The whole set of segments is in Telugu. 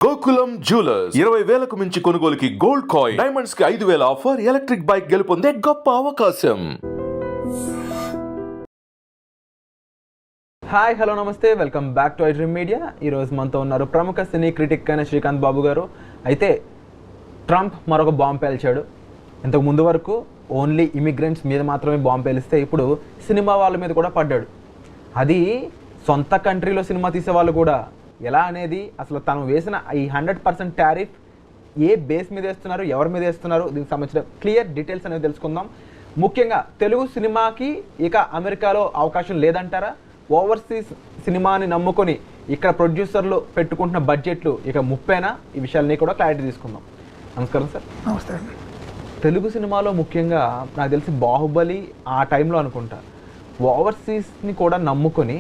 గోకులం జ్యువెలర్స్ 20,000కు మించి కొనుగోలుకి గోల్డ్ కాయిన్, డైమండ్స్ కి 5,000 ఆఫర్, ఎలక్ట్రిక్ బైక్ గెలుపొందే గొప్ప అవకాశం. హాయ్ హలో నమస్తే, welcome back to iDream media. ఈరోజు మనతో ఉన్నారు ప్రముఖ సినీ క్రిటిక్ అయిన శ్రీకాంత్ బాబు గారు. అయితే ట్రంప్ మరొక బాంబు పేల్చాడు. ఇంతకు ముందు వరకు ఓన్లీ ఇమిగ్రెంట్స్ మీద మాత్రమే బాంబు పేలిస్తే ఇప్పుడు సినిమా వాళ్ళ మీద కూడా పడ్డాడు. అది సొంత కంట్రీలో సినిమా తీసే వాళ్ళు కూడా ఎలా అనేది, అసలు తను వేసిన ఈ 100% టారిఫ్ ఏ బేస్ మీద వేస్తున్నారు, ఎవరి మీద వేస్తున్నారు, దీనికి సంబంధించిన క్లియర్ డీటెయిల్స్ అనేది తెలుసుకుందాం. ముఖ్యంగా తెలుగు సినిమాకి ఇక అమెరికాలో అవకాశం లేదంటారా? ఓవర్సీస్ సినిమాని నమ్ముకొని ఇక్కడ ప్రొడ్యూసర్లు పెట్టుకుంటున్న బడ్జెట్లు ఇక ముప్పేనా? ఈ విషయాలని కూడా క్లారిటీ తీసుకుందాం. నమస్కారం సార్. నమస్తే అండి. తెలుగు సినిమాలో ముఖ్యంగా నాకు తెలిసి బాహుబలి ఆ టైంలో అనుకుంటా ఓవర్సీస్ని కూడా నమ్ముకొని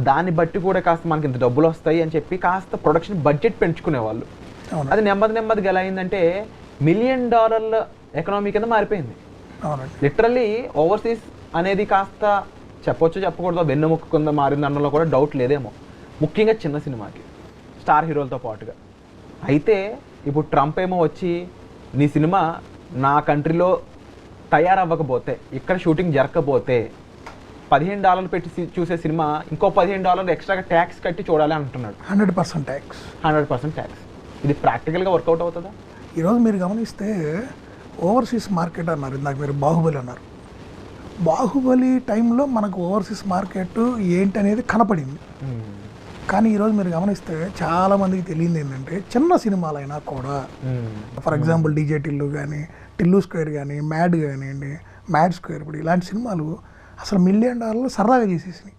దాన్ని బట్టి కూడా కాస్త మనకి ఇంత డబ్బులు వస్తాయి అని చెప్పి కాస్త ప్రొడక్షన్ బడ్జెట్ పెంచుకునేవాళ్ళు. అది నెమ్మదిగా ఎలా అయిందంటే $1 మిలియన్ ఎకనామీ కింద మారిపోయింది. లిటరల్లీ ఓవర్సీస్ అనేది కాస్త చెప్పొచ్చు చెప్పకూడదు వెన్నెముక్క కింద మారింది అనడంలో కూడా డౌట్ లేదేమో, ముఖ్యంగా చిన్న సినిమాకి స్టార్ హీరోలతో పాటుగా. అయితే ఇప్పుడు ట్రంప్ ఏమో వచ్చి నీ సినిమా నా కంట్రీలో తయారవ్వకపోతే, ఇక్కడ షూటింగ్ జరగకపోతే $15 పెట్టి చూసే సినిమా ఇంకో $15 ఎక్స్ట్రాగా ట్యాక్స్ కట్టి చూడాలి అంటున్నాడు. 100% ట్యాక్స్. 100% ట్యాక్స్. ఇది ప్రాక్టికల్గా వర్కౌట్ అవుతుందా? ఈరోజు మీరు గమనిస్తే ఓవర్సీస్ మార్కెట్ అన్నారు, ఇందాక మీరు బాహుబలి అన్నారు. బాహుబలి టైంలో మనకు ఓవర్సీస్ మార్కెట్ ఏంటనేది కనపడింది. కానీ ఈరోజు మీరు గమనిస్తే చాలామందికి తెలియదు ఏంటంటే, చిన్న సినిమాలైనా కూడా ఫర్ ఎగ్జాంపుల్ డీజే టిల్లు కానీ, టిల్లు స్క్వేర్ కానీ, మ్యాడ్ కానివ్వండి, మ్యాడ్ స్క్వేర్, ఇప్పుడు ఇలాంటి సినిమాలు అసలు $1 మిలియన్ సరదాగా చేసేసినాయి.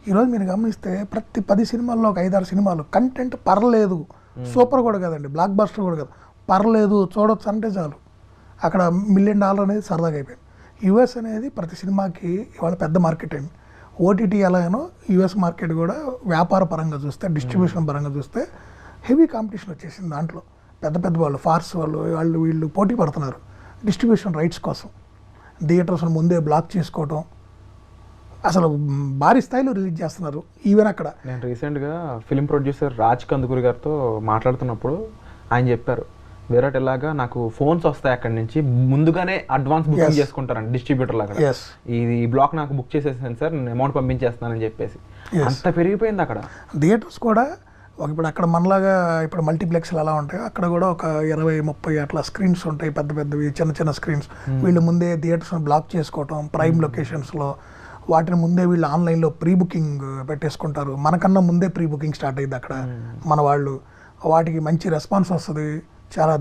ఈరోజు మీరు గమనిస్తే ప్రతి 10 సినిమాల్లో ఒక 5-6 సినిమాలు కంటెంట్ పర్లేదు, సూపర్ కూడా కదండి, బ్లాక్ బస్టర్ కూడా కదా, పర్లేదు చూడొచ్చు అంటే చాలు, అక్కడ $1 మిలియన్ అనేది సరదాగా అయిపోయింది. యుఎస్ అనేది ప్రతి సినిమాకి ఇవాళ పెద్ద మార్కెట్ అయింది. ఓటీటీ ఎలాగనో యుఎస్ మార్కెట్ కూడా వ్యాపార పరంగా చూస్తే, డిస్ట్రిబ్యూషన్ పరంగా చూస్తే హెవీ కాంపిటీషన్ వచ్చేసింది. దాంట్లో పెద్ద వాళ్ళు, ఫార్స్ వాళ్ళు వీళ్ళు పోటీ పడుతున్నారు డిస్ట్రిబ్యూషన్ రైట్స్ కోసం. థియేటర్స్ ముందే బ్లాక్ చేసుకోవటం, అసలు భారీ స్థాయిలో రిలీజ్ చేస్తున్నారు. ఈవెన్ అక్కడ నేను రీసెంట్గా ఫిల్మ్ ప్రొడ్యూసర్ రాజ్ కందుకూరి గారితో మాట్లాడుతున్నప్పుడు ఆయన చెప్పారు, వేరేట్ ఎలాగా నాకు ఫోన్స్ వస్తాయి అక్కడి నుంచి, ముందుగానే అడ్వాన్స్ బుకింగ్ చేసుకుంటారండి డిస్ట్రిబ్యూటర్ లాగా. ఈ బ్లాక్ నాకు బుక్ చేసేసాను సార్, నేను అమౌంట్ పంపించేస్తానని చెప్పేసి అంత పెరిగిపోయింది అక్కడ. థియేటర్స్ కూడా ఇప్పుడు అక్కడ మనలాగా ఇప్పుడు మల్టీప్లెక్స్లు ఎలా ఉంటాయో అక్కడ కూడా ఒక 20-30 అట్లా స్క్రీన్స్ ఉంటాయి, పెద్దవి చిన్న స్క్రీన్స్. వీళ్ళు ముందే థియేటర్స్ని బ్లాక్ చేసుకోవటం, ప్రైమ్ లొకేషన్స్లో వాటిని ముందే వీళ్ళు ఆన్లైన్లో ప్రీ బుకింగ్ పెట్టేసుకుంటారు. మనకన్నా ముందే ప్రీ బుకింగ్ స్టార్ట్ అయ్యింది అక్కడ మన వాళ్ళు. వాటికి మంచి రెస్పాన్స్ వస్తుంది, చాలా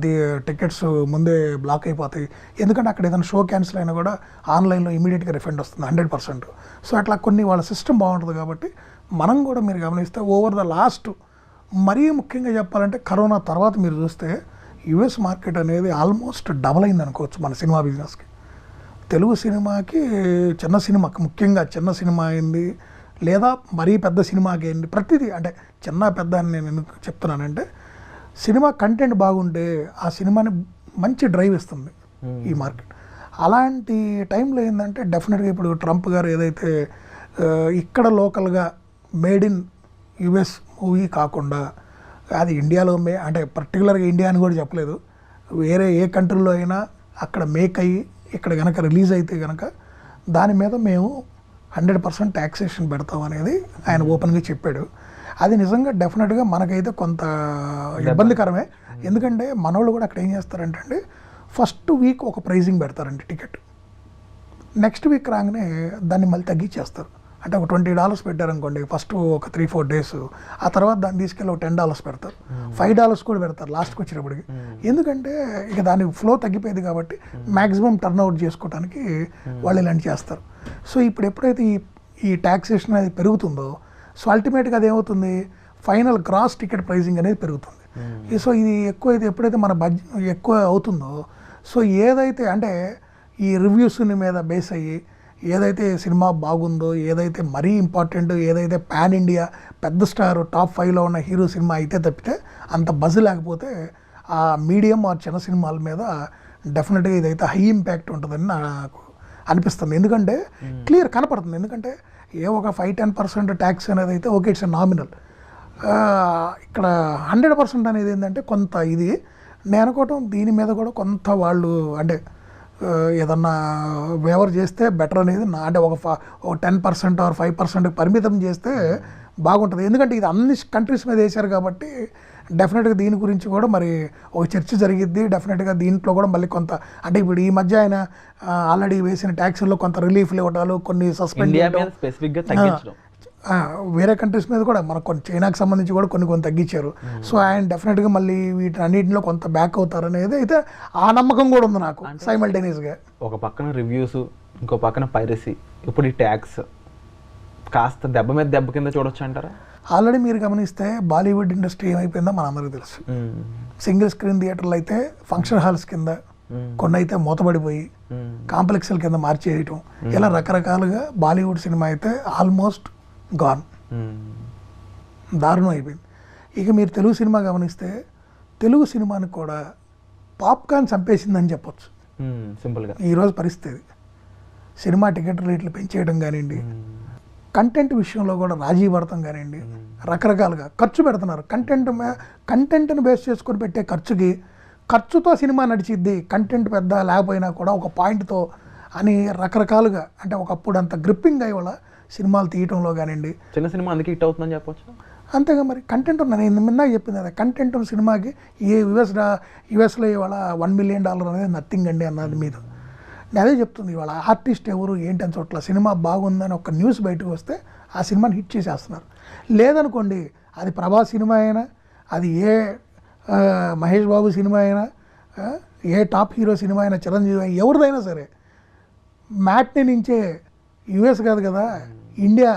టికెట్స్ ముందే బ్లాక్ అయిపోతాయి. ఎందుకంటే అక్కడ ఏదైనా షో క్యాన్సిల్ అయినా కూడా ఆన్లైన్లో ఇమీడియట్గా రిఫండ్ వస్తుంది 100%. సో అట్లా కొన్ని వాళ్ళ సిస్టమ్ బాగుంటుంది. కాబట్టి మనం కూడా మీరు గమనిస్తే ఓవర్ ద లాస్ట్, మరీ ముఖ్యంగా చెప్పాలంటే కరోనా తర్వాత మీరు చూస్తే యుఎస్ మార్కెట్ అనేది ఆల్మోస్ట్ డబల్ అయింది అనుకోవచ్చు మన సినిమా బిజినెస్కి. తెలుగు సినిమాకి చిన్న సినిమాకి, ముఖ్యంగా చిన్న సినిమా అయింది లేదా మరీ పెద్ద సినిమాకి అయింది, ప్రతిదీ అంటే చిన్న పెద్ద అని నేను ఎందుకు చెప్తున్నానంటే, సినిమా కంటెంట్ బాగుంటే ఆ సినిమాని మంచి డ్రైవ్ ఇస్తుంది ఈ మార్కెట్. అలాంటి టైంలో ఏంటంటే డెఫినెట్గా ఇప్పుడు ట్రంప్ గారు ఏదైతే ఇక్కడ లోకల్గా మేడ్ ఇన్ యుఎస్ మూవీ కాకుండా, అది ఇండియాలో అంటే పర్టికులర్గా ఇండియా అని కూడా చెప్పలేదు, వేరే ఏ కంట్రీలో అయినా అక్కడ మేక్ అయ్యి ఇక్కడ కనుక రిలీజ్ అయితే కనుక దాని మీద మేము 100% ట్యాక్సేషన్ పెడతాం అనేది ఆయన ఓపెన్గా చెప్పాడు. అది నిజంగా డెఫినెట్గా మనకైతే కొంత ఇబ్బందికరమే. ఎందుకంటే మనోళ్ళు కూడా అక్కడ ఏం చేస్తారంటే అండి, ఫస్ట్ వీక్ ఒక ప్రైజింగ్ పెడతారండి టికెట్, నెక్స్ట్ వీక్ రాగానే దాన్ని మళ్ళీ తగ్గించేస్తారు. అంటే ఒక $20 పెట్టారనుకోండి ఫస్ట్ ఒక 3-4 days, ఆ తర్వాత దాన్ని తీసుకెళ్ళి ఒక $10 పెడతారు, $5 కూడా పెడతారు లాస్ట్కి వచ్చేటప్పటికి. ఎందుకంటే ఇక దాని ఫ్లో తగ్గిపోయింది కాబట్టి మ్యాక్సిమం టర్న్అవుట్ చేసుకోవడానికి వాళ్ళు ఇలాంటి చేస్తారు. సో ఇప్పుడు ఎప్పుడైతే ఈ ట్యాక్సేషన్ అనేది పెరుగుతుందో, సో అల్టిమేట్గా అది ఏమవుతుంది, ఫైనల్ గ్రాస్ టికెట్ ప్రైజింగ్ అనేది పెరుగుతుంది. సో ఇది ఎప్పుడైతే మన బడ్జెట్ ఎక్కువ అవుతుందో, సో ఏదైతే అంటే ఈ రివ్యూస్ని మీద బేస్ అయ్యి ఏదైతే సినిమా బాగుందో, ఏదైతే మరీ ఇంపార్టెంట్, ఏదైతే పాన్ ఇండియా పెద్ద స్టార్ టాప్ 5లో ఉన్న హీరో సినిమా అయితే తప్పితే అంత బజ్ లేకపోతే ఆ మీడియం ఆ చిన్న సినిమాల మీద డెఫినెట్గా ఇదైతే హై ఇంపాక్ట్ ఉంటుందని నాకు అనిపిస్తుంది. ఎందుకంటే క్లియర్ కనపడుతుంది. ఎందుకంటే ఒక 5-10% ట్యాక్స్ అనేది అయితే ఓకే, ఇట్స్ నామినల్. ఇక్కడ 100% అనేది ఏంటంటే కొంత ఇది నేను అనుకోవటం దీని మీద కూడా కొంత వాళ్ళు అంటే ఏదన్నా వేవర్ చేస్తే బెటర్ అనేది నా అంటే ఒక 10% ఆర్ 5% పరిమితం చేస్తే బాగుంటుంది. ఎందుకంటే ఇది అన్ని కంట్రీస్ మీద వేశారు కాబట్టి డెఫినెట్గా దీని గురించి కూడా మరి ఒక చర్చ జరిగిద్ది. డెఫినెట్గా దీంట్లో కూడా మళ్ళీ కొంత అంటే ఇప్పుడు ఈ మధ్య ఆయన ఆల్రెడీ వేసిన ట్యాక్స్లో కొంత రిలీఫ్లు ఇవ్వడాలు, కొన్ని సస్పెండ్ చేయడం, వేరే కంట్రీస్ మీద కూడా మనకు కొన్ని చైనాకి సంబంధించి కూడా కొన్ని తగ్గించారు. సో ఆయన డెఫినెట్గా మళ్ళీ వీటి అన్నింటిలో కొంత బ్యాక్ అవుతారు అనేది అయితే ఆ నమ్మకం కూడా ఉంది నాకు సైమల్టేనియస్గా. ఒక పక్కన రివ్యూస్, ఇంకో పక్కన పైరసీ, ఇప్పుడు ఈ ట్యాక్స్ కాస్త దెబ్బ మీద దెబ్బ కింద చూడొచ్చు అంటారా? ఆల్రెడీ మీరు గమనిస్తే బాలీవుడ్ ఇండస్ట్రీ ఏమైపోయిందో మనందరికీ తెలుసు. సింగిల్ స్క్రీన్ థియేటర్లు అయితే ఫంక్షన్ హాల్స్ కింద, కొన్ని అయితే మూతపడిపోయి కాంప్లెక్స్ల కింద మార్చేయటం, ఇలా రకరకాలుగా బాలీవుడ్ సినిమా అయితే ఆల్మోస్ట్ గాన్, దారుణం అయిపోయింది. ఇక మీరు తెలుగు సినిమా గమనిస్తే తెలుగు సినిమాని కూడా పాప్కార్న్ చంపేసిందని చెప్పొచ్చు సింపుల్గా ఈరోజు పరిస్థితి. సినిమా టికెట్ రేట్లు పెంచేయడం కానివ్వండి, కంటెంట్ విషయంలో కూడా రాజీ పడతాం కానివ్వండి, రకరకాలుగా ఖర్చు పెడుతున్నారు. కంటెంట్ని బేస్ చేసుకొని పెట్టే ఖర్చుతో సినిమా నడిచిద్ది, కంటెంట్ పెద్ద లేకపోయినా కూడా ఒక పాయింట్తో అని రకరకాలుగా. అంటే ఒకప్పుడు అంత గ్రిప్పింగ్ అయ్యి వాళ్ళ సినిమాలు తీయటంలో కానివ్వండి, చిన్న సినిమా అందుకే హిట్ అవుతుందని చెప్పొచ్చు. అంతేగా మరి కంటెంట్ ఉన్నా నేను ముందా చెప్పింది అదే కంటెంట్ ఉన్న సినిమాకి యుఎస్లో ఇవాళ $1 million అనేది నథింగ్ అండి అన్నది మీద నేను అదే చెప్తుంది. ఇవాళ ఆర్టిస్ట్ ఎవరు ఏంటి అని చోట్ల సినిమా బాగుందని ఒక న్యూస్ బయటకు వస్తే ఆ సినిమాని హిట్ చేసేస్తున్నారు. లేదనుకోండి అది ప్రభాస్ సినిమా అయినా, అది ఏ మహేష్ బాబు సినిమా అయినా, ఏ టాప్ హీరో సినిమా అయినా, చిరంజీవి అయినా, ఎవరిదైనా సరే మ్యాట్ని నుంచే యుఎస్ కాదు కదా ఇండియా,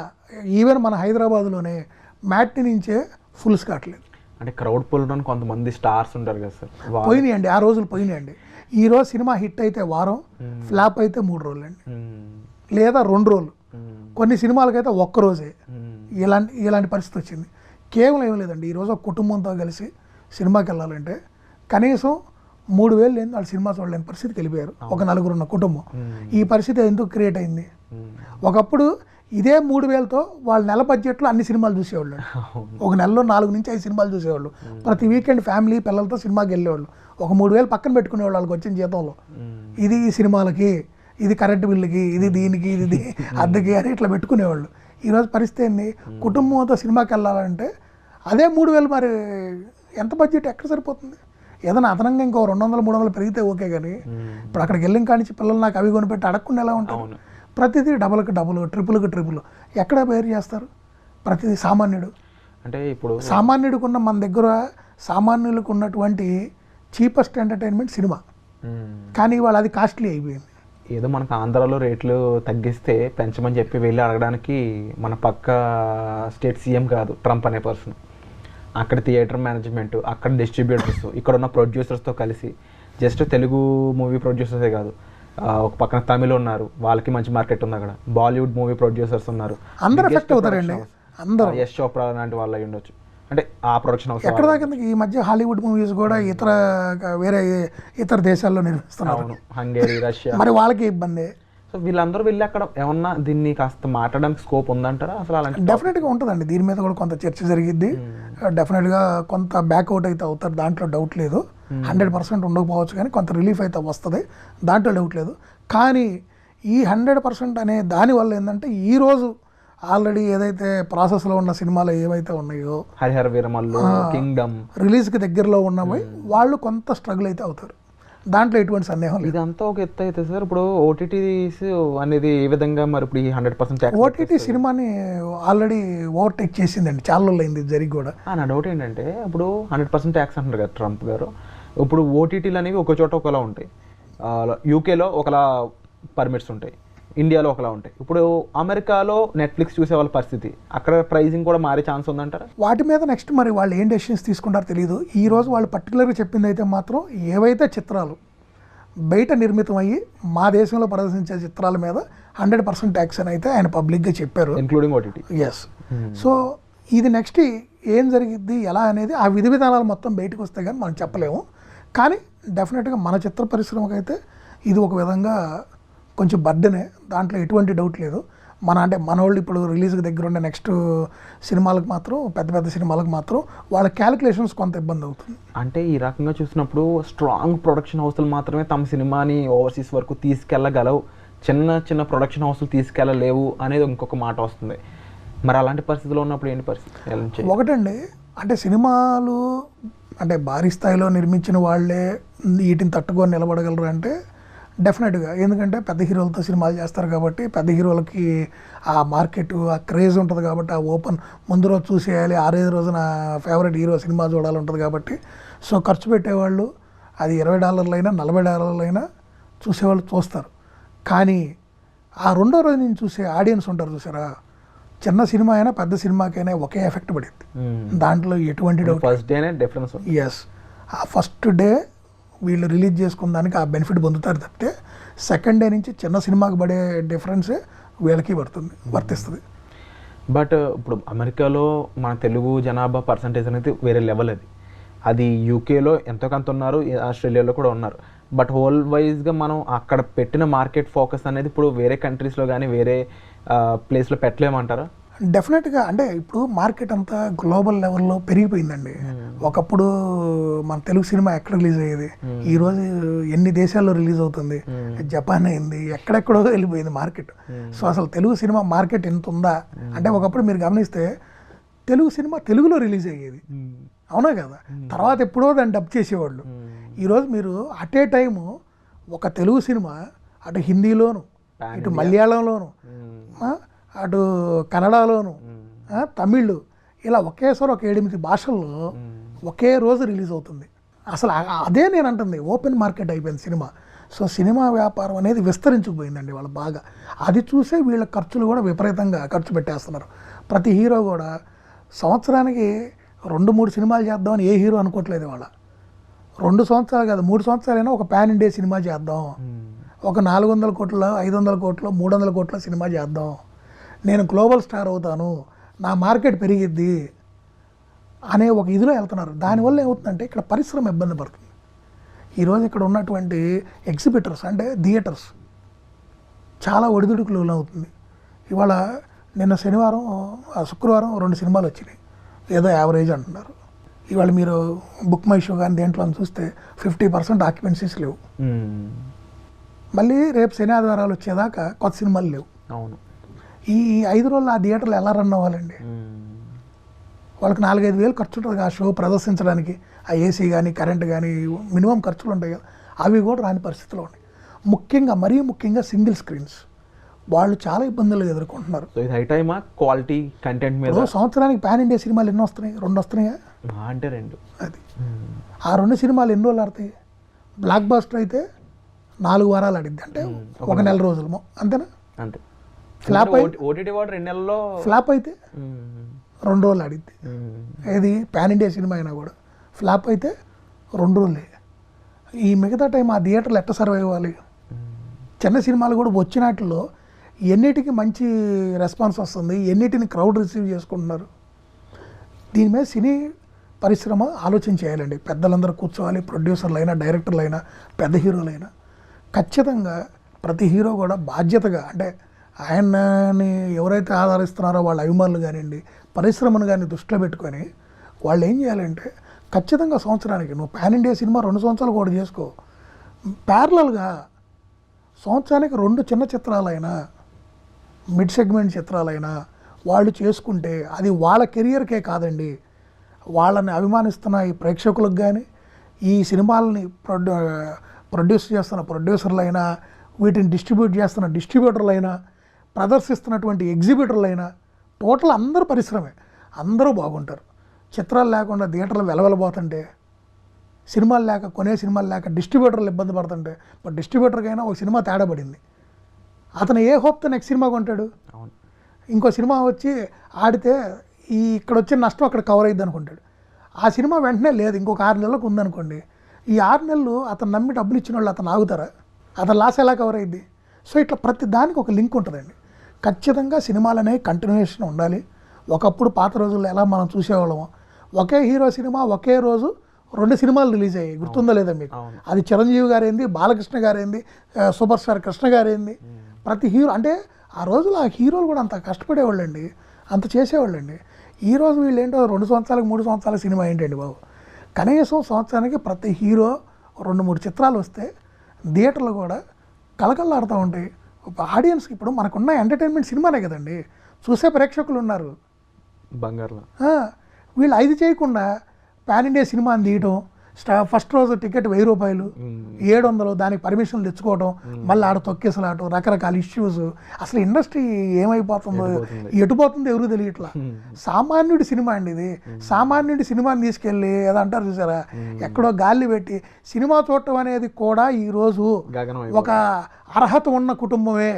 ఈవెన్ మన హైదరాబాద్లోనే మ్యాట్ని నుంచే ఫుల్స్ కావట్లేదు. అంటే క్రౌడ్ పుల్ కొంతమంది స్టార్స్ ఉంటారు కదా సార్, పోయినాయండి ఆ రోజులు పోయినాయండి. ఈరోజు సినిమా హిట్ అయితే వారం, ఫ్లాప్ అయితే 3 రోజులు అండి, లేదా 2 రోజులు, కొన్ని సినిమాలకైతే ఒక్కరోజే. ఇలాంటి పరిస్థితి వచ్చింది. కేవలం ఏం లేదండి, ఈరోజు ఒక కుటుంబంతో కలిసి సినిమాకి వెళ్ళాలంటే కనీసం 3,000 లేని వాళ్ళు సినిమా చూడలేని పరిస్థితికి వెళ్ళిపోయారు. ఒక 4 ఉన్న కుటుంబం. ఈ పరిస్థితి ఎందుకు క్రియేట్ అయింది? ఒకప్పుడు ఇదే 3,000తో వాళ్ళ నెల బడ్జెట్లో అన్ని సినిమాలు చూసేవాళ్ళు. ఒక నెలలో 4 నుంచి 5 సినిమాలు చూసేవాళ్ళు. ప్రతి వీకెండ్ ఫ్యామిలీ పిల్లలతో సినిమాకి వెళ్ళేవాళ్ళు. ఒక 3,000 పక్కన పెట్టుకునేవాళ్ళు వాళ్ళకి వచ్చిన జీతంలో. ఇది ఈ సినిమాలకి, ఇది కరెంటు బిల్లుకి, ఇది దీనికి, ఇది అద్దెకి అని ఇట్లా పెట్టుకునేవాళ్ళు. ఈరోజు పరిస్థితి ఏంది? కుటుంబంతో సినిమాకి వెళ్ళాలంటే అదే 3,000 మరి ఎంత బడ్జెట్ ఎక్కడ సరిపోతుంది? ఏదైనా అదనంగా ఇంకో 200-300 పెరిగితే ఓకే, కానీ ఇప్పుడు అక్కడికి వెళ్ళిన కానించి పిల్లలు నాకు అవి కొనిపెట్టి అడగకుండా ఎలా ఉంటారు? ప్రతిదీ డబుల్కి డబుల్, ట్రిపుల్కి ట్రిపుల్. ఎక్కడ బేర్ చేస్తారు? ప్రతిదీ సామాన్యుడు. అంటే ఇప్పుడు సామాన్యుడికున్న మన దగ్గర సామాన్యులకు ఉన్నటువంటి చీపెస్ట్ ఎంటర్టైన్మెంట్ సినిమా, కానీ వాళ్ళు అది కాస్ట్లీ అయిపోయింది. ఏదో మనకు ఆంధ్రాలో రేట్లు తగ్గిస్తే పెంచమని చెప్పి వెళ్ళి అడగడానికి మన పక్క స్టేట్ సీఎం కాదు ట్రంప్ అనే పర్సన్, అక్కడ థియేటర్ మేనేజ్మెంట్, అక్కడ డిస్ట్రిబ్యూటర్స్, ఇక్కడ ఉన్న ప్రొడ్యూసర్స్తో కలిసి జస్ట్ తెలుగు మూవీ ప్రొడ్యూసర్సే కాదు, ఒక పక్కన తమిళ ఉన్నారు, వాళ్ళకి మంచి మార్కెట్ ఉంది. అక్కడ బాలీవుడ్ మూవీ ప్రొడ్యూసర్స్ ఉన్నారు, అందరూ ఎఫెక్ట్ అవుతారండి. అందరూ యశ్ చోప్రా లాంటి వాళ్ళు అయి ఉండొచ్చు. అంటే ఆ ప్రొడక్షన్ హౌస్ ఎక్కడ దాకా ఈ మధ్య హాలీవుడ్ మూవీస్ కూడా వేరే ఇతర దేశాల్లో నిర్మిస్తున్నారు, హంగేరీ, రష్యా. మరి వాళ్ళకి ఇబ్బంది. సో వీళ్ళందరూ వెళ్ళి అక్కడ ఏమన్నా దీన్ని కాస్త మాట్లాడడానికి స్కోప్ ఉందంటారా అసలు? అలాంటి డెఫినెట్గా ఉంటుందండి. దీని మీద కూడా కొంత చర్చ జరిగిద్ది. డెఫినెట్గా కొంత బ్యాక్అవుట్ అయితే అవుతారు, దాంట్లో డౌట్ లేదు. 100% ఉండకపోవచ్చు, కానీ కొంత రిలీఫ్ అయితే వస్తుంది, దాంట్లో డౌట్ లేదు. కానీ ఈ 100% అనే దానివల్ల ఏంటంటే ఈరోజు ఆల్రెడీ ఏదైతే ప్రాసెస్లో ఉన్న సినిమాలు ఏవైతే ఉన్నాయో, హరిహర వీరమల్లు, కింగ్డమ్ రిలీజ్కి దగ్గరలో ఉన్నవి, వాళ్ళు కొంత స్ట్రగుల్ అయితే అవుతారు. దాంట్లో ఎటువంటి సందేహం లేదు. ఇదంతా ఒక ఎత్తు అయితే సార్, ఇప్పుడు ఓటీటీస్ అనేది ఏ విధంగా మరి ఇప్పుడు ఈ 100% ఓటీటీ సినిమాని ఆల్రెడీ ఓవర్టేక్ చేసిందండి, చాలా రోజులు అయింది జరిగి కూడా. నా డౌట్ ఏంటంటే ఇప్పుడు 100% ట్యాక్స్ అంటారు కదా ట్రంప్ గారు. ఇప్పుడు ఓటీటీలు అనేవి ఒక చోట ఒకలా ఉంటాయి, యూకేలో ఒకలా పర్మిట్స్ ఉంటాయి, ఇండియాలో ఒకలా ఉంటాయి. ఇప్పుడు అమెరికాలో నెట్ఫ్లిక్స్ చూసే వాళ్ళ పరిస్థితి, అక్కడ ప్రైసింగ్ కూడా మారే ఛాన్స్ ఉందంటారా? వాటి మీద నెక్స్ట్ మరి వాళ్ళు ఏం డెసిషన్స్ తీసుకుంటారో తెలియదు. ఈ రోజు వాళ్ళు పర్టికులర్గా చెప్పింది అయితే మాత్రం, ఏవైతే చిత్రాలు బయట నిర్మితం అయ్యి మా దేశంలో ప్రదర్శించే చిత్రాల మీద 100% ట్యాక్స్ అని అయితే ఆయన పబ్లిక్గా చెప్పారు, ఇంక్లూడింగ్ ఓటీటీ. ఎస్. సో ఇది నెక్స్ట్ ఏం జరిగిద్ది ఎలా అనేది ఆ విధి విధానాలు మొత్తం బయటకు వస్తే కానీ మనం చెప్పలేము. కానీ డెఫినెట్గా మన చిత్ర పరిశ్రమకైతే ఇది ఒక విధంగా కొంచెం బర్డెనే, దాంట్లో ఎటువంటి డౌట్ లేదు. అంటే మన వాళ్ళు ఇప్పుడు రిలీజ్కి దగ్గర ఉండే నెక్స్ట్ సినిమాలకు మాత్రం పెద్ద పెద్ద సినిమాలకు మాత్రం వాళ్ళ క్యాలిక్యులేషన్స్ కొంత ఇబ్బంది అవుతుంది. అంటే ఈ రకంగా చూసినప్పుడు స్ట్రాంగ్ ప్రొడక్షన్ హౌస్లు మాత్రమే తమ సినిమాని ఓవర్సీస్ వరకు తీసుకెళ్ళగలవు, చిన్న చిన్న ప్రొడక్షన్ హౌస్లు తీసుకెళ్ళలేవు అనేది ఇంకొక మాట వస్తుంది. మరి అలాంటి పరిస్థితిలో ఉన్నప్పుడు ఏంటి పరిస్థితి? ఒకటండి, అంటే సినిమాలు అంటే భారీ స్థాయిలో నిర్మించిన వాళ్ళే వీటిని తట్టుకొని నిలబడగలరు అంటే డెఫినెట్గా, ఎందుకంటే పెద్ద హీరోలతో సినిమాలు చేస్తారు కాబట్టి పెద్ద హీరోలకి ఆ మార్కెట్ ఆ క్రేజ్ ఉంటుంది కాబట్టి ఆ ఓపెన్ ముందు రోజు చూసేయాలి, 6-5 రోజున ఫేవరెట్ హీరో సినిమా చూడాలి ఉంటుంది కాబట్టి సో ఖర్చు పెట్టేవాళ్ళు అది $20 అయినా $40 అయినా చూసేవాళ్ళు చూస్తారు. కానీ ఆ రెండో రోజు నేను చూసే ఆడియన్స్ ఉంటారు చూసారా, చిన్న సినిమా అయినా పెద్ద సినిమాకైనా ఒకే ఎఫెక్ట్ పడింది, దాంట్లో ఎటువంటి డౌట్. ఫస్ట్ డేనే డిఫరెన్స్. ఎస్, ఆ ఫస్ట్ డే వీళ్ళు రిలీజ్ చేసుకున్న దానికి ఆ బెనిఫిట్ పొందుతారు తప్పితే సెకండ్ డే నుంచి చిన్న సినిమాకి పడే డిఫరెన్సే వీళ్ళకి వర్తిస్తుంది. బట్ ఇప్పుడు అమెరికాలో మన తెలుగు జనాభా పర్సంటేజ్ అనేది వేరే లెవెల్, అది యూకేలో ఎంతో కొంత ఉన్నారు, ఆస్ట్రేలియాలో కూడా ఉన్నారు. బట్ హోల్ వైజ్గా మనం అక్కడ పెట్టిన మార్కెట్ ఫోకస్ అనేది ఇప్పుడు వేరే కంట్రీస్లో కానీ వేరే ప్లేస్లో పెట్టలేమంటారా? డెఫినెట్గా, అంటే ఇప్పుడు మార్కెట్ అంతా గ్లోబల్ లెవెల్లో పెరిగిపోయిందండి. ఒకప్పుడు మన తెలుగు సినిమా ఎక్కడ రిలీజ్ అయ్యేది, ఈరోజు ఎన్ని దేశాల్లో రిలీజ్ అవుతుంది, జపాన్ అయింది, ఎక్కడెక్కడో వెళ్ళిపోయింది మార్కెట్. సో అసలు తెలుగు సినిమా మార్కెట్ ఎంత ఉందా అంటే, ఒకప్పుడు మీరు గమనిస్తే తెలుగు సినిమా తెలుగులో రిలీజ్ అయ్యేది, అవునా కదా, తర్వాత ఎప్పుడో దాన్ని డబ్ చేసేవాళ్ళు. ఈరోజు మీరు అట్ ఏ టైము ఒక తెలుగు సినిమా అటు హిందీలోను, ఇటు మలయాళంలోను, అటు కన్నడలోను, తమిళ్, ఇలా ఒకేసారి ఒక 7-8 భాషల్లో ఒకే రోజు రిలీజ్ అవుతుంది. అసలు అదే నేను అంటుంది, ఓపెన్ మార్కెట్ అయిపోయింది సినిమా. సో సినిమా వ్యాపారం అనేది విస్తరించుకుపోయిందండి వాళ్ళు బాగా. అది చూసే వీళ్ళ ఖర్చులు కూడా విపరీతంగా ఖర్చు పెట్టేస్తున్నారు. ప్రతి హీరో కూడా సంవత్సరానికి 2-3 సినిమాలు చేద్దామని ఏ హీరో అనుకోవట్లేదు వాళ్ళ. 2 సంవత్సరాలు కాదు, 3 సంవత్సరాలైనా ఒక పాన్ ఇండియా సినిమా చేద్దాం, ఒక 400 కోట్ల 500 కోట్ల 300 కోట్ల సినిమా చేద్దాం, నేను గ్లోబల్ స్టార్ అవుతాను, నా మార్కెట్ పెరిగిద్ది అనే ఒక ఇదిలో వెళ్తున్నారు. దానివల్ల ఏమవుతుందంటే ఇక్కడ పరిశ్రమ ఇబ్బంది పడుతుంది. ఈరోజు ఇక్కడ ఉన్నటువంటి ఎగ్జిబిటర్స్ అంటే థియేటర్స్ చాలా ఒడిదుడుకులు అవుతుంది. ఇవాళ నిన్న శుక్రవారం 2 సినిమాలు వచ్చినాయి, ఏదో యావరేజ్ అంటున్నారు. ఇవాళ మీరు బుక్ మై షో కానీ దేంట్లో చూస్తే 50% ఆక్యుపెన్సీస్ లేవు. మళ్ళీ రేపు శని ఆదివారాలు వచ్చేదాకా కొత్త సినిమాలు లేవు. అవును, ఈ 5 రోజులు ఆ థియేటర్లు ఎలా రన్ అవ్వాలండి? వాళ్ళకి 4-5 వేలు ఖర్చు ఉంటుంది ఆ షో ప్రదర్శించడానికి, ఆ ఏసీ కానీ కరెంట్ కానీ మినిమం ఖర్చులు ఉంటాయి కదా, అవి కూడా రాని పరిస్థితిలో ఉన్నాయి. మరీ ముఖ్యంగా సింగిల్ స్క్రీన్స్ వాళ్ళు చాలా ఇబ్బందులు ఎదుర్కొంటున్నారు. సో ఇది హై టైమా క్వాలిటీ కంటెంట్ మీద? సంవత్సరానికి పాన్ ఇండియా సినిమాలు ఎన్ని వస్తున్నాయి? 2 వస్తున్నాయా? అంటే 2. అది ఆ 2 సినిమాలు ఎన్ని రోజులు ఆడతాయి? బ్లాక్ బాస్టర్ అయితే 4 వారాలు ఆడిద్ది, అంటే 1 నెల రోజులు, అంతేనా? అంతే. ఫ్లాప్ ఓటీటీ వాడు 2 నెలల్లో, ఫ్లాప్ అయితే 2 రోజులు ఆడిద్ది. ఏది పాన్ ఇండియా సినిమా అయినా కూడా ఫ్లాప్ అయితే 2 రోజులే. ఈ మిగతా టైం ఆ థియేటర్లు ఎట్ట సర్వైవ్ అవ్వాలి? చిన్న సినిమాలు కూడా వచ్చినట్లో ఎన్నిటికి మంచి రెస్పాన్స్ వస్తుంది, ఎన్నిటిని క్రౌడ్ రిసీవ్ చేసుకుంటున్నారు, దీని మీద సినీ పరిశ్రమ ఆలోచన చేయాలండి. పెద్దలందరూ కూర్చోవాలి, ప్రొడ్యూసర్లు అయినా డైరెక్టర్లు అయినా పెద్ద హీరోలైనా ఖచ్చితంగా ప్రతి హీరో కూడా బాధ్యతగా, అంటే ఆయన్ని ఎవరైతే ఆదరిస్తున్నారో వాళ్ళ అభిమానులు కానివ్వండి, పరిశ్రమను కానీ దృష్టిలో పెట్టుకొని వాళ్ళు ఏం చేయాలంటే ఖచ్చితంగా సంవత్సరానికి నువ్వు పాన్ ఇండియా సినిమా 2 సంవత్సరాలు కూడా చేసుకో, ప్యారలల్గా సంవత్సరానికి 2 చిన్న చిత్రాలైనా మిడ్ సెగ్మెంట్ చిత్రాలైనా వాళ్ళు చేసుకుంటే అది వాళ్ళ కెరియర్కే కాదండి, వాళ్ళని అభిమానిస్తున్న ఈ ప్రేక్షకులకు కానీ, ఈ సినిమాలని ప్రొడ్యూస్ చేస్తున్న ప్రొడ్యూసర్లైనా, వీటిని డిస్ట్రిబ్యూట్ చేస్తున్న డిస్ట్రిబ్యూటర్లైనా, ప్రదర్శిస్తున్నటువంటి ఎగ్జిబిటర్లైనా, టోటల్ అందరూ పరిశ్రమే, అందరూ బాగుంటారు. చిత్రాలు లేకుండా థియేటర్లు వెలవెలబోతుంటే, కొనే సినిమాలు లేక డిస్ట్రిబ్యూటర్లు ఇబ్బంది పడుతుంటే, ఇప్పుడు డిస్ట్రిబ్యూటర్కైనా ఒక సినిమా తేడా పడింది, అతను ఏ హోప్తో నెక్స్ట్ సినిమా కొంటాడు? ఇంకో సినిమా వచ్చి ఆడితే ఇక్కడ వచ్చిన నష్టం అక్కడ కవర్ అయ్యిద్ది అనుకుంటాడు. ఆ సినిమా వెంటనే లేదు, ఇంకొక 6 నెలలకు ఉందనుకోండి, ఈ 6 నెలలు అతను నమ్మి డబ్బులు ఇచ్చిన వాళ్ళు అతను ఆగుతారా? అతను లాస్ ఎలా కవర్ అయ్యిద్ది? సో ఇట్లా ప్రతి దానికి ఒక లింక్ ఉంటుందండి. ఖచ్చితంగా సినిమాలు అనేవి కంటిన్యూషన్ ఉండాలి. ఒకప్పుడు పాత రోజుల్లో ఎలా మనం చూసేవాళ్ళము, ఒకే హీరో సినిమా ఒకే రోజు 2 సినిమాలు రిలీజ్ అయ్యాయి, గుర్తుందో లేదా మీకు? అది చిరంజీవి గారేంది, బాలకృష్ణ గారేంది, సూపర్ స్టార్ కృష్ణ గారేంది, ప్రతి హీరో అంటే ఆ రోజులు ఆ హీరోలు కూడా అంత కష్టపడేవాళ్ళండి, అంత చేసేవాళ్ళండి. ఈరోజు వీళ్ళు ఏంటో 2 సంవత్సరాలకు 3 సంవత్సరాల సినిమా ఏంటండి బాబు. కనీసం సంవత్సరానికి ప్రతి హీరో 2-3 చిత్రాలు వస్తే థియేటర్లు కూడా కలకల్లాడుతూ ఉంటాయి. ఆడియన్స్కి ఇప్పుడు మనకున్న ఎంటర్టైన్మెంట్ సినిమానే కదండి, చూసే ప్రేక్షకులు ఉన్నారు. బంగారులో వీళ్ళు 5 చేయకుండా పాన్ ఇండియా సినిమాని తీయటం, ఫస్ట్ రోజు టికెట్ 1000 రూపాయలు, 700, దానికి పర్మిషన్లు తెచ్చుకోవడం, మళ్ళీ ఆడ తొక్కేసలాటం, రకరకాల ఇష్యూస్. అసలు ఇండస్ట్రీ ఏమైపోతుందో, ఎటుపోతుందో ఎవరు తెలియట్లా. సామాన్యుడి సినిమా అండి ఇది. సామాన్యుడి సినిమాని తీసుకెళ్ళి ఏదో అంటారు చూసారా, ఎక్కడో గాలి పెట్టి సినిమా చూడటం అనేది కూడా ఈరోజు ఒక అర్హత ఉన్న కుటుంబమే.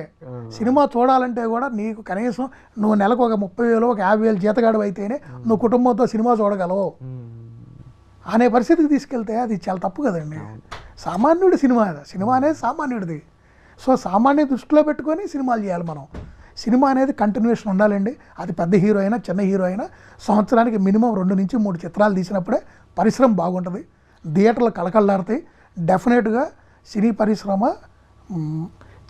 సినిమా చూడాలంటే కూడా నీకు కనీసం నువ్వు నెలకు ఒక 30,000 ఒక 50,000 జీతగాడు అయితేనే నువ్వు కుటుంబంతో సినిమా చూడగలవు అనే పరిస్థితికి తీసుకెళ్తే అది చాలా తప్పు కదండి. సామాన్యుడి సినిమా అనేది సామాన్యుడిది. సో సామాన్య దృష్టిలో పెట్టుకొని సినిమాలు చేయాలి మనం. సినిమా అనేది కంటిన్యూషన్ ఉండాలండి. అది పెద్ద హీరో అయినా చిన్న హీరో అయినా సంవత్సరానికి మినిమం 2 నుంచి 3 చిత్రాలు తీసినప్పుడే పరిశ్రమ బాగుంటుంది, థియేటర్లు కళకళలాడతాయి. డెఫినెట్గా సినీ పరిశ్రమ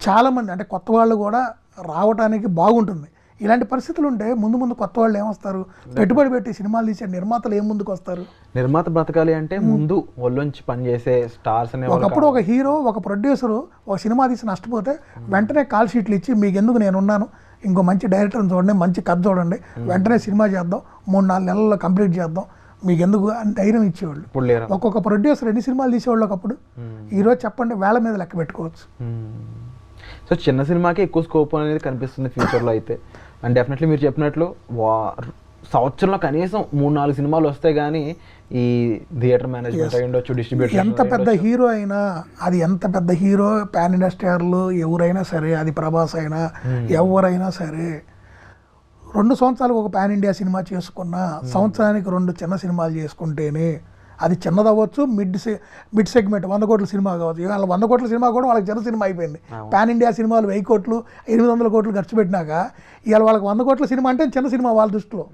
చాలామంది అంటే కొత్త వాళ్ళు కూడా రావడానికి బాగుంటుంది. ఇలాంటి పరిస్థితులు ఉంటే ముందు కొత్త వాళ్ళు ఏమొస్తారు, పెట్టుబడి పెట్టి సినిమాలు తీసే నిర్మాతలు ఏం ముందుకు వస్తారు? నిర్మాత బ్రతకాలి అంటే ముందు ఒళ్ళొంచి పనిచేసే స్టార్స్ అనే. ఒకప్పుడు ఒక హీరో ఒక ప్రొడ్యూసరు ఒక సినిమా తీసి నష్టపోతే వెంటనే కాల్ షీట్లు ఇచ్చి మీకు ఎందుకు నేనున్నాను, ఇంకో మంచి డైరెక్టర్ని చూడండి, మంచి కథ చూడండి, వెంటనే సినిమా చేద్దాం, 3-4 నెలల్లో కంప్లీట్ చేద్దాం, మీకు ఎందుకు అని ధైర్యం ఇచ్చేవాళ్ళు. ఒక్కొక్క ప్రొడ్యూసర్ ఎన్ని సినిమాలు తీసేవాళ్ళు ఒకప్పుడు. ఈరోజు చెప్పండి, వేళ మీద లెక్క పెట్టుకోవచ్చు. సో చిన్న సినిమాకి ఎక్కువ స్కోప్ అనేది కనిపిస్తుంది ఫ్యూచర్లో అయితే. అండ్ డెఫినెట్లీ మీరు చెప్పినట్లు సంవత్సరంలో కనీసం 3-4 సినిమాలు వస్తే కానీ ఈ థియేటర్ మేనేజ్మెంట్ అయి ఉండొచ్చు, డిస్ట్రిబ్యూటర్, ఎంత పెద్ద హీరో అయినా, అది ఎంత పెద్ద హీరో పాన్ ఇండియా స్టార్లు ఎవరైనా సరే, అది ప్రభాస్ అయినా ఎవరైనా సరే, 2 సంవత్సరాలకు ఒక పాన్ ఇండియా సినిమా చేసుకున్నా సంవత్సరానికి 2 చిన్న సినిమాలు చేసుకుంటేనే అది చిన్నదవ్వచ్చు, మిడ్ సెగ్మెంట్ 100 కోట్ల సినిమా కావచ్చు. ఇవాళ 100 కోట్ల సినిమా కూడా వాళ్ళకి చిన్న సినిమా అయిపోయింది. పాన్ ఇండియా సినిమాలు 1000 కోట్లు 800 కోట్లు ఖర్చు పెట్టినాక ఇవాళ వాళ్ళకి 100 కోట్ల సినిమా అంటే చిన్న సినిమా వాళ్ళ దృష్టిలో.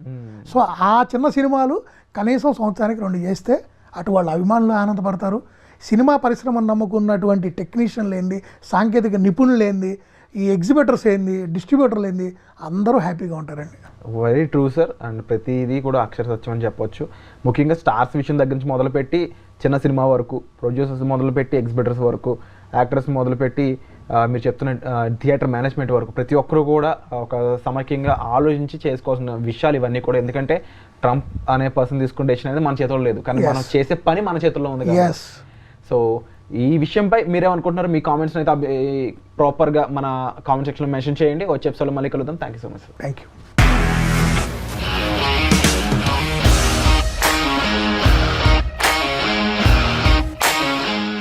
సో ఆ చిన్న సినిమాలు కనీసం సంవత్సరానికి 2 చేస్తే అటు వాళ్ళ అభిమానులు ఆనందపడతారు. సినిమా పరిశ్రమను నమ్ముకున్నటువంటి టెక్నీషియన్లు ఏంది, సాంకేతిక నిపుణులు ఏంది, ఈ ఎగ్జిబిటర్స్ ఏంది, డిస్ట్రిబ్యూటర్లు ఏంది, అందరూ హ్యాపీగా ఉంటారండి. Very true sir. అండ్ ప్రతిదీ కూడా అక్షర సత్యం అని చెప్పొచ్చు. ముఖ్యంగా స్టార్స్ విషయం దగ్గర నుంచి మొదలుపెట్టి చిన్న సినిమా వరకు, ప్రొడ్యూసర్స్ మొదలుపెట్టి ఎగ్జిబిటర్స్ వరకు, యాక్టర్స్ మొదలుపెట్టి మీరు చెప్తున్న థియేటర్ మేనేజ్మెంట్ వరకు ప్రతి ఒక్కరు కూడా ఒక సమైక్యంగా ఆలోచించి చేసుకోవాల్సిన విషయాలు ఇవన్నీ కూడా. ఎందుకంటే ట్రంప్ అనే పర్సన్ తీసుకునే డెసిషన్ అనేది మన చేతిలో లేదు, కానీ మనం చేసే పని మన చేతుల్లో ఉంది కదా. సో ఈ విషయంపై మీరేమనుకుంటున్నారు? మీ కామెంట్స్ అయితే ప్రాపర్గా మన కామెంట్ సెక్షన్లో మెన్షన్ చేయండి. వచ్చే ఎపిసోడ్లో మళ్ళీ కలుద్దాం. Thank you so much sir. Thank you.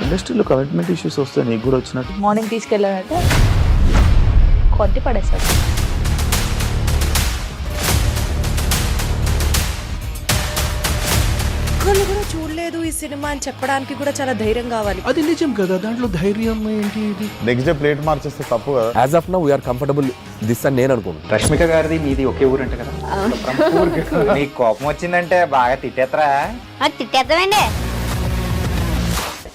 ఇండస్ట్రీలో కమిట్మెంట్ ఇష్యూస్ వస్తే నీకు కూడా వచ్చినట్టు మార్నింగ్ తీసుకెళ్ళాలంటే కొట్టి పడేస్తాడు. ఒక్కళ్ళు కూడా చూడలేదు ఈ సినిమా అని చెప్పడానికి కూడా చాలా ధైర్యం కావాలి. అది నిజం కదా, దాంట్లో ధైర్యం ఏంటి? ఇది నెక్స్ట్ డే ప్లేట్ మార్చేస్తే తప్పు కదా. As of now we are comfortable this అని నేను అనుకుంటున్నాను. రష్మిక గారిది మీది ఒకే ఊరు అంటే కదా. నీకు కోపం వచ్చిందంటే బాగా తిట్టేత్తరా? తిట్టేద్దామండి.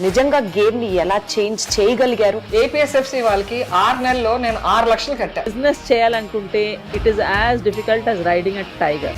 నిజంగా గేమ్ ని ఎలా చేంజ్ చేయగలిగారు? ఏపీఎస్ఎఫ్సి వాళ్ళకి 6 నెలల్లో నేను 6 లక్షలు కట్టా. బిజినెస్ చేయాలనుకుంటే it is as difficult as riding a tiger.